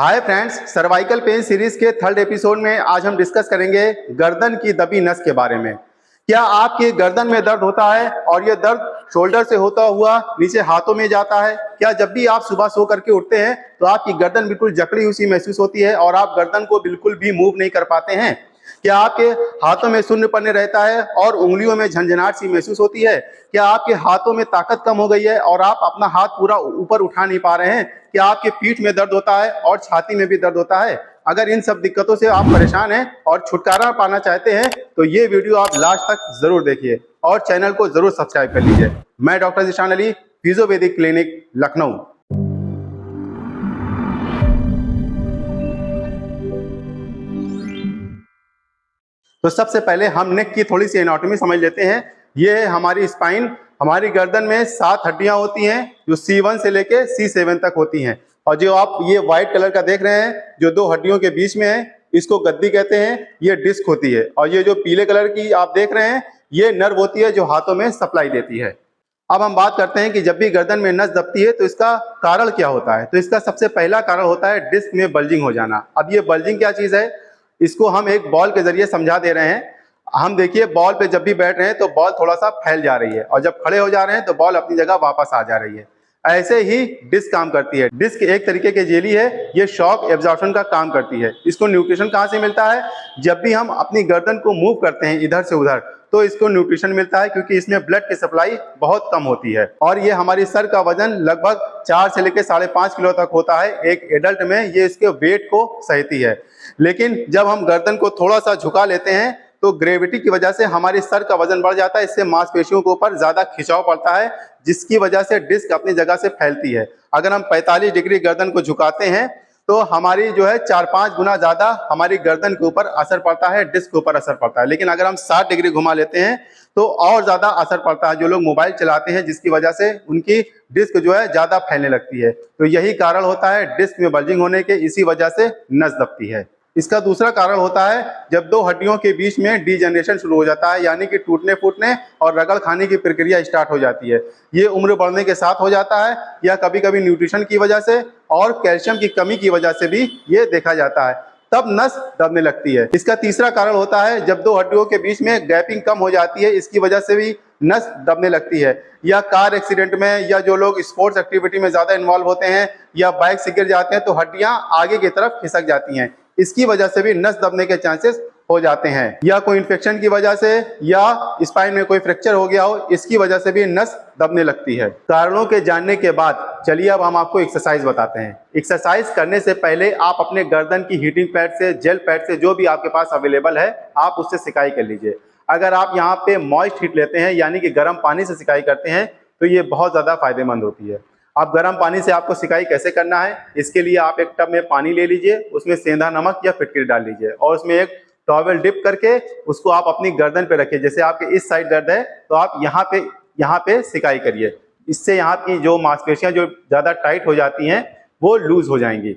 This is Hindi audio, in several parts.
Hi friends, cervical pain series के थर्ड एपिसोड में आज हम डिस्कस करेंगे गर्दन की दबी नस के बारे में। क्या आपके गर्दन में दर्द होता है और यह दर्द शोल्डर से होता हुआ नीचे हाथों में जाता है? क्या जब भी आप सुबह सो करके उठते हैं तो आपकी गर्दन बिल्कुल जकड़ी हुई सी महसूस होती है और आप गर्दन को बिल्कुल भी मूव नहीं कर पाते हैं? क्या आपके हाथों में शून्यपन रहता है और उंगलियों में झंझनाहट सी महसूस होती है? क्या आपके हाथों में ताकत कम हो गई है और आप अपना हाथ पूरा ऊपर उठा नहीं पा रहे हैं? क्या आपके पीठ में दर्द होता है और छाती में भी दर्द होता है? अगर इन सब दिक्कतों से आप परेशान हैं और छुटकारा पाना चाहते हैं तो ये वीडियो आप लास्ट तक जरूर देखिए और चैनल को जरूर सब्सक्राइब कर लीजिए। मैं डॉक्टर ज़ीशान अली, फिजियोपैथिक क्लिनिक, लखनऊ। तो सबसे पहले हम नेक की थोड़ी सी एनाटॉमी समझ लेते हैं। ये है हमारी स्पाइन। हमारी गर्दन में 7 हड्डियां होती हैं जो C1 से लेके C7 तक होती हैं। और जो आप ये व्हाइट कलर का देख रहे हैं जो 2 हड्डियों के बीच में है, इसको गद्दी कहते हैं। ये डिस्क होती है। और ये जो पीले कलर की आप देख रहे हैं ये नर्व होती है जो हाथों में सप्लाई देती है। अब हम बात करते हैं कि जब भी गर्दन में नस दबती है तो इसका कारण क्या होता है। तो इसका सबसे पहला कारण होता है डिस्क में बल्जिंग हो जाना। अब ये बल्जिंग क्या चीज है, इसको हम एक बॉल के जरिए समझा दे रहे हैं। हम देखिए बॉल पे जब भी बैठ रहे हैं तो बॉल थोड़ा सा फैल जा रही है और जब खड़े हो जा रहे हैं तो बॉल अपनी जगह वापस आ जा रही है। ऐसे ही डिस्क काम करती है। डिस्क एक तरीके की जेली है, ये शॉक एब्जॉर्प्शन का काम करती है। इसको न्यूट्रिशन कहाँ से मिलता है? जब भी हम अपनी गर्दन को मूव करते हैं इधर से उधर तो इसको न्यूट्रिशन मिलता है क्योंकि इसमें ब्लड की सप्लाई बहुत कम होती है। और ये हमारी सर का वजन लगभग 4 से लेकर 5.5 किलो तक होता है। एक एडल्ट में ये इसके वेट को सहती है। लेकिन जब हम गर्दन को थोड़ा सा झुका लेते हैं तो ग्रेविटी की वजह से हमारी सर का वजन बढ़ जाता है। इससे मांसपेशियों के ऊपर ज्यादा खिंचाव पड़ता है जिसकी वजह से डिस्क अपनी जगह से फैलती है। अगर हम 45 डिग्री गर्दन को झुकाते हैं तो हमारी जो है 4-5 गुना ज्यादा हमारी गर्दन के ऊपर असर पड़ता है, डिस्क के ऊपर असर पड़ता है। लेकिन अगर हम 60 डिग्री घुमा लेते हैं तो और ज्यादा असर पड़ता है। जो लोग मोबाइल चलाते हैं जिसकी वजह से उनकी डिस्क जो है ज्यादा फैलने लगती है। तो यही कारण होता है डिस्क में बल्जिंग होने के, इसी वजह से नस दबती है। इसका दूसरा कारण होता है जब 2 हड्डियों के बीच में डीजनरेशन शुरू हो जाता है, यानी कि टूटने फूटने और रगड़ खाने की प्रक्रिया स्टार्ट हो जाती है। ये उम्र बढ़ने के साथ हो जाता है या कभी कभी न्यूट्रिशन की वजह से और कैल्शियम की कमी की वजह से भी ये देखा जाता है, तब नस दबने लगती है। इसका तीसरा कारण होता है जब 2 हड्डियों के बीच में गैपिंग कम हो जाती है, इसकी वजह से भी नस दबने लगती है। या कार एक्सीडेंट में या जो लोग स्पोर्ट्स एक्टिविटी में ज्यादा इन्वॉल्व होते हैं या बाइक से गिर जाते हैं तो हड्डियां आगे की तरफ खिसक जाती हैं, इसकी वजह से भी नस दबने के चांसेस हो जाते हैं। या कोई इन्फेक्शन की वजह से या स्पाइन में कोई फ्रैक्चर हो गया हो, इसकी वजह से भी नस दबने लगती है। कारणों के जानने के बाद चलिए अब हम आपको एक्सरसाइज बताते हैं। एक्सरसाइज करने से पहले आप अपने गर्दन की हीटिंग पैड से, जेल पैड से, जो भी आपके पास अवेलेबल है आप उससे सिकाई कर लीजिए। अगर आप यहाँ पे मॉइस्ट हीट लेते हैं यानी कि गर्म पानी से सिकाई करते हैं तो ये बहुत ज्यादा फायदेमंद होती है। अब गर्म पानी से आपको सिकाई कैसे करना है, इसके लिए आप एक टब में पानी ले लीजिए, उसमें सेंधा नमक या फिटकरी डाल लीजिए और उसमें एक टॉवेल डिप करके उसको आप अपनी गर्दन पे रखिए। जैसे आपके इस साइड दर्द है तो आप यहाँ पे सिकाई करिए। इससे यहाँ की जो मांसपेशियां जो ज्यादा टाइट हो जाती हैं वो लूज हो जाएंगी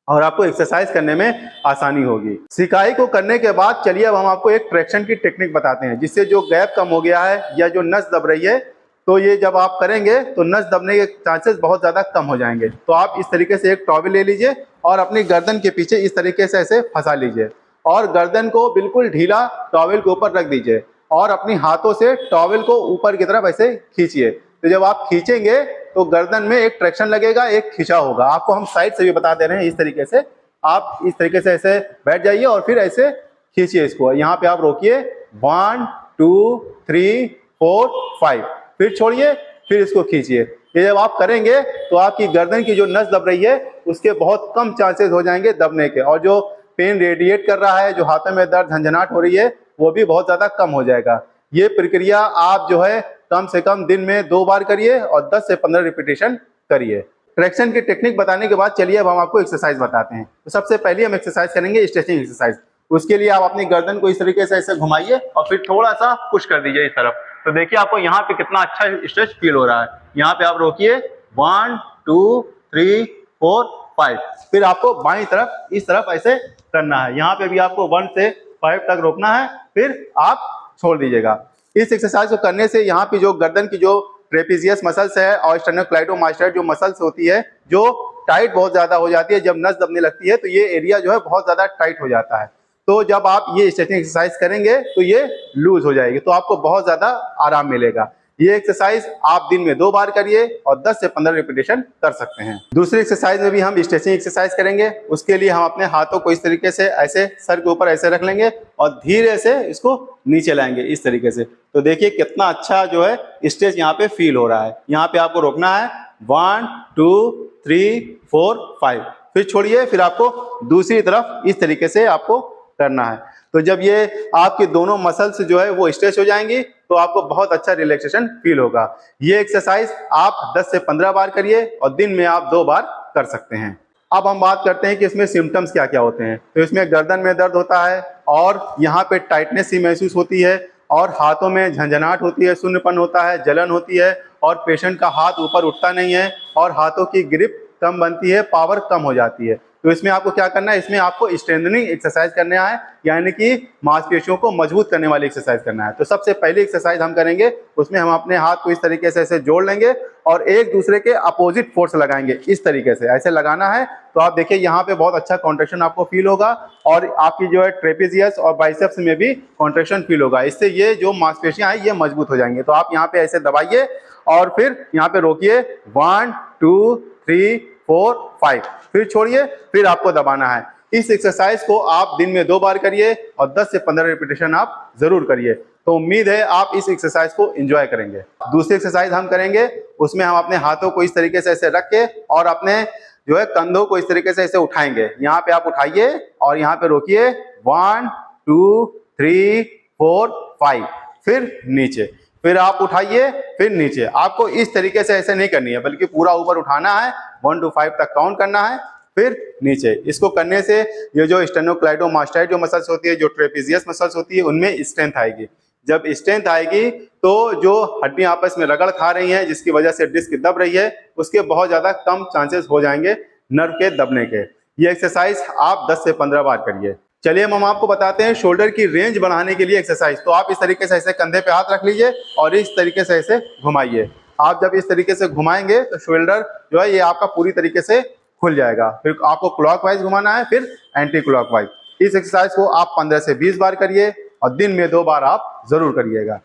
और आपको एक्सरसाइज करने में आसानी होगी। सिकाई को करने के बाद चलिए अब हम आपको एक ट्रैक्शन की टेक्निक बताते हैं जिससे जो गैप कम हो गया है या जो नस दब रही है तो ये जब आप करेंगे तो नस दबने के चांसेस बहुत ज्यादा कम हो जाएंगे। तो आप इस तरीके से एक टॉवेल ले लीजिए और अपनी गर्दन के पीछे इस तरीके से ऐसे फंसा लीजिए और गर्दन को बिल्कुल ढीला टॉवेल के ऊपर रख दीजिए और अपनी हाथों से टॉवेल को ऊपर की तरफ ऐसे खींचिए। तो जब आप खींचेंगे तो गर्दन में एक ट्रैक्शन लगेगा, एक खिंचाव होगा। आपको हम साइड से भी बता दे रहे हैं। इस तरीके से आप इस तरीके से ऐसे बैठ जाइए और फिर ऐसे खींचिए इसको। यहाँ पे आप रोकिए, 1 2 3 4 5, फिर छोड़िए, फिर इसको खींचिए। ये जब आप करेंगे तो आपकी गर्दन की जो नस दब रही है उसके बहुत कम चांसेस हो जाएंगे दबने के और जो पेन रेडिएट कर रहा है, जो हाथों में दर्द झंझनाहट हो रही है वो भी बहुत ज्यादा कम हो जाएगा। ये प्रक्रिया आप जो है कम से कम दिन में 2 बार करिए और 10 से 15 रिपीटेशन करिए। ट्रैक्शन की टेक्निक बताने के बाद चलिए अब हम आपको एक्सरसाइज बताते हैं। तो सबसे पहले हम एक्सरसाइज करेंगे स्ट्रेचिंग एक्सरसाइज। उसके लिए आप अपनी गर्दन को इस तरीके से ऐसे घुमाइए और फिर थोड़ा सा पुश कर दीजिए इस तरफ। तो देखिए आपको यहाँ पे कितना अच्छा स्ट्रेच फील हो रहा है। यहाँ पे आप रोकिए, 1 2 3 4 5, फिर आपको बाईं तरफ इस तरफ ऐसे करना है। यहाँ पे भी आपको 1 से 5 तक रोकना है, फिर आप छोड़ दीजिएगा। इस एक्सरसाइज को करने से यहाँ पे जो गर्दन की जो ट्रेपेजियस मसल्स है और स्टर्नोक्लाइडोमास्टाइड जो मसल्स होती है जो टाइट बहुत ज्यादा हो जाती है। जब नस दबने लगती है तो ये एरिया जो है बहुत ज्यादा टाइट हो जाता है। तो जब आप ये स्ट्रेचिंग एक्सरसाइज करेंगे तो ये लूज हो जाएगी, तो आपको बहुत ज्यादा आराम मिलेगा। ये एक्सरसाइज आप दिन में 2 बार करिए और 10 से 15 रिपीटेशन कर सकते हैं। दूसरी एक्सरसाइज में भी हम स्ट्रेचिंग एक्सरसाइज करेंगे। उसके लिए हम अपने हाथों को इस तरीके से ऐसे सर के ऊपर ऐसे रख लेंगे और धीरे से इसको नीचे लाएंगे इस तरीके से। तो देखिए कितना अच्छा जो है स्ट्रेच यहाँ पे फील हो रहा है। यहाँ पे आपको रोकना है 1 2 3 4 5, फिर छोड़िए, फिर आपको दूसरी तरफ इस तरीके से आपको करना है। तो जब ये आपके दोनों मसल्स जो है वो स्ट्रेच हो जाएंगी तो आपको बहुत अच्छा रिलैक्सेशन फील होगा। ये एक्सरसाइज आप 10 से 15 बार करिए और दिन में आप 2 बार कर सकते हैं। अब हम बात करते हैं कि इसमें सिम्टम्स क्या क्या होते हैं। तो इसमें गर्दन में दर्द होता है और यहाँ पे टाइटनेस सी महसूस होती है और हाथों में झंझनाहट होती है, शून्यपन होता है, जलन होती है और पेशेंट का हाथ ऊपर उठता नहीं है और हाथों की ग्रिप कम बनती है, पावर कम हो जाती है। तो इसमें आपको क्या करना है, इसमें आपको स्ट्रेंथनिंग एक्सरसाइज करना है, यानी कि मांसपेशियों को मजबूत करने वाली एक्सरसाइज करना है। तो सबसे पहली एक्सरसाइज हम करेंगे, उसमें हम अपने हाथ को इस तरीके से ऐसे जोड़ लेंगे और एक दूसरे के अपोजिट फोर्स लगाएंगे इस तरीके से, ऐसे लगाना है। तो आप देखिए यहाँ पे बहुत अच्छा कॉन्ट्रैक्शन आपको फील होगा और आपकी जो है ट्रेपेजियस और बाइसेप्स में भी कॉन्ट्रैक्शन फील होगा। इससे ये जो मांसपेशियां हैं ये मजबूत हो जाएंगे। तो आप यहाँ पे ऐसे दबाइए और फिर यहाँ पे रोकिए 1 2 3 4 5, फिर छोड़िए, फिर आपको दबाना है। इस एक्सरसाइज को आप दिन में 2 बार करिए और 10 से 15 रिपीटेशन आप जरूर करिए। तो उम्मीद है आप इस एक्सरसाइज को एंजॉय करेंगे। दूसरी एक्सरसाइज हम करेंगे, उसमें हम अपने हाथों को इस तरीके से ऐसे रख के और अपने जो है कंधों को इस तरीके से ऐसे उठाएंगे। यहाँ पे आप उठाइए और यहाँ पे रोकिए 1 2 3 4 5, फिर नीचे, फिर आप उठाइए, फिर नीचे। आपको इस तरीके से ऐसे नहीं करनी है, बल्कि पूरा ऊपर उठाना है, 1 to 5 तक काउंट करना है, फिर नीचे। इसको करने से ये जो स्टेनोक्लाइडोमास्टाइड जो मसल्स होती है, जो ट्रेपेजियस मसल्स होती है, उनमें स्ट्रेंथ आएगी। जब स्ट्रेंथ आएगी तो जो हड्डियां आपस में रगड़ खा रही हैं, जिसकी वजह से डिस्क दब रही है, उसके बहुत ज्यादा कम चांसेस हो जाएंगे नर्व के दबने के। ये एक्सरसाइज आप 10 से 15 बार करिए। चलिए हम आपको बताते हैं शोल्डर की रेंज बढ़ाने के लिए एक्सरसाइज। तो आप इस तरीके से ऐसे कंधे पे हाथ रख लीजिए और इस तरीके से ऐसे घुमाइए। आप जब इस तरीके से घुमाएंगे तो शोल्डर जो है ये आपका पूरी तरीके से खुल जाएगा। फिर आपको क्लॉकवाइज घुमाना है, फिर एंटी क्लॉकवाइज। इस एक्सरसाइज को आप 15 से 20 बार करिए और दिन में 2 बार आप जरूर करिएगा।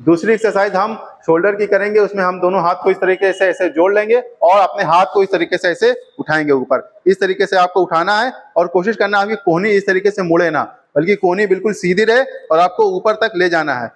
दूसरी एक्सरसाइज हम शोल्डर की करेंगे, उसमें हम दोनों हाथ को इस तरीके से ऐसे जोड़ लेंगे और अपने हाथ को इस तरीके से ऐसे उठाएंगे ऊपर। इस तरीके से आपको उठाना है और कोशिश करना है कि कोहनी इस तरीके से मुड़े ना, बल्कि कोहनी बिल्कुल सीधी रहे और आपको ऊपर तक ले जाना है।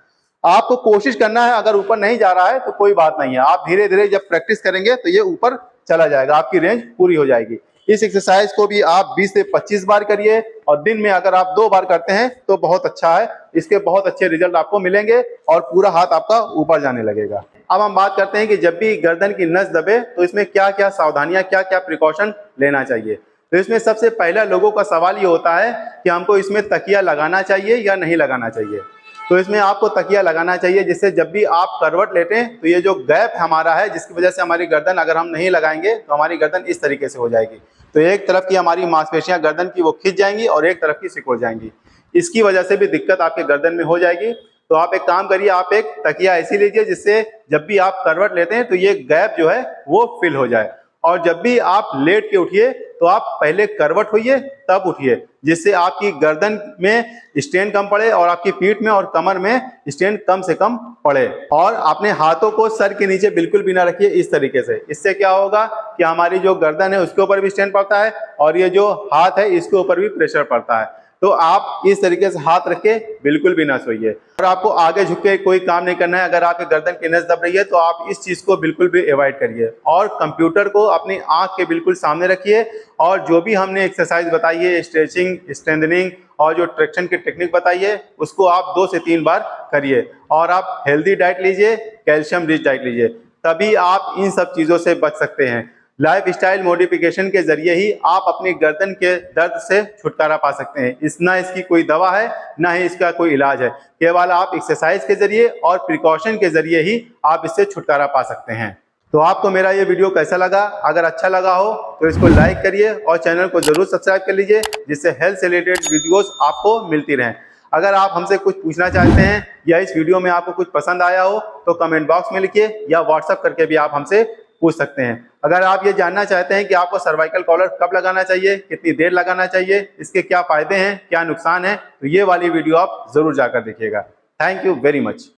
आपको कोशिश करना है, अगर ऊपर नहीं जा रहा है तो कोई बात नहीं है, आप धीरे धीरे जब प्रैक्टिस करेंगे तो ये ऊपर चला जाएगा, आपकी रेंज पूरी हो जाएगी। इस एक्सरसाइज को भी आप 20 से 25 बार करिए और दिन में अगर आप 2 बार करते हैं तो बहुत अच्छा है। इसके बहुत अच्छे रिजल्ट आपको मिलेंगे और पूरा हाथ आपका ऊपर जाने लगेगा। अब हम बात करते हैं कि जब भी गर्दन की नस दबे तो इसमें क्या क्या सावधानियां, क्या क्या प्रिकॉशन लेना चाहिए। तो इसमें सबसे पहला लोगों का सवाल ये होता है कि हमको इसमें तकिया लगाना चाहिए या नहीं लगाना चाहिए। तो इसमें आपको तकिया लगाना चाहिए, जिससे जब भी आप करवट लेटें तो ये जो गैप हमारा है, जिसकी वजह से हमारी गर्दन अगर हम नहीं लगाएंगे तो हमारी गर्दन इस तरीके से हो जाएगी। तो एक तरफ की हमारी मांसपेशियां गर्दन की वो खिंच जाएंगी और एक तरफ की सिकुड़ जाएंगी। इसकी वजह से भी दिक्कत आपके गर्दन में हो जाएगी। तो आप एक काम करिए, आप एक तकिया ऐसी लीजिए जिससे जब भी आप करवट लेते हैं तो ये गैप जो है वो फिल हो जाए। और जब भी आप लेट के उठिए तो आप पहले करवट होइए तब उठिए, जिससे आपकी गर्दन में स्ट्रेन कम पड़े और आपकी पीठ में और कमर में स्ट्रेन कम से कम पड़े। और अपने हाथों को सर के नीचे बिल्कुल भी ना रखिए इस तरीके से। इससे क्या होगा कि हमारी जो गर्दन है उसके ऊपर भी स्ट्रेन पड़ता है और ये जो हाथ है इसके ऊपर भी प्रेशर पड़ता है। तो आप इस तरीके से हाथ रख के बिल्कुल भी ना सोइए और आपको आगे झुक के कोई काम नहीं करना है। अगर आपके गर्दन की नस दब रही है तो आप इस चीज को बिल्कुल भी अवॉइड करिए और कंप्यूटर को अपनी आंख के बिल्कुल सामने रखिए और जो भी हमने एक्सरसाइज बताई है, स्ट्रेचिंग, स्ट्रेंथनिंग और जो ट्रैक्शन की टेक्निक बताई है, उसको आप 2 से 3 बार करिए। और आप हेल्दी डाइट लीजिए, कैल्शियम रिच डाइट लीजिए, तभी आप इन सब चीजों से बच सकते हैं। लाइफ स्टाइल मॉडिफिकेशन के जरिए ही आप अपनी गर्दन के दर्द से छुटकारा पा सकते हैं। ना इसकी कोई दवा है, ना ही इसका कोई इलाज है, केवल आप एक्सरसाइज के जरिए और प्रिकॉशन के जरिए ही आप इससे छुटकारा पा सकते हैं। तो आपको मेरा ये वीडियो कैसा लगा? अगर अच्छा लगा हो तो इसको लाइक करिए और चैनल को जरूर सब्सक्राइब कर लीजिए, जिससे हेल्थ से रिलेटेड वीडियोस आपको मिलती रहें। अगर आप हमसे कुछ पूछना चाहते हैं या इस वीडियो में आपको कुछ पसंद आया हो तो कमेंट बॉक्स में लिखिए या व्हाट्सएप करके भी आप हमसे पूछ सकते हैं। अगर आप ये जानना चाहते हैं कि आपको सर्वाइकल कॉलर कब लगाना चाहिए, कितनी देर लगाना चाहिए, इसके क्या फायदे हैं, क्या नुकसान है, तो ये वाली वीडियो आप जरूर जाकर देखिएगा। Thank you very much.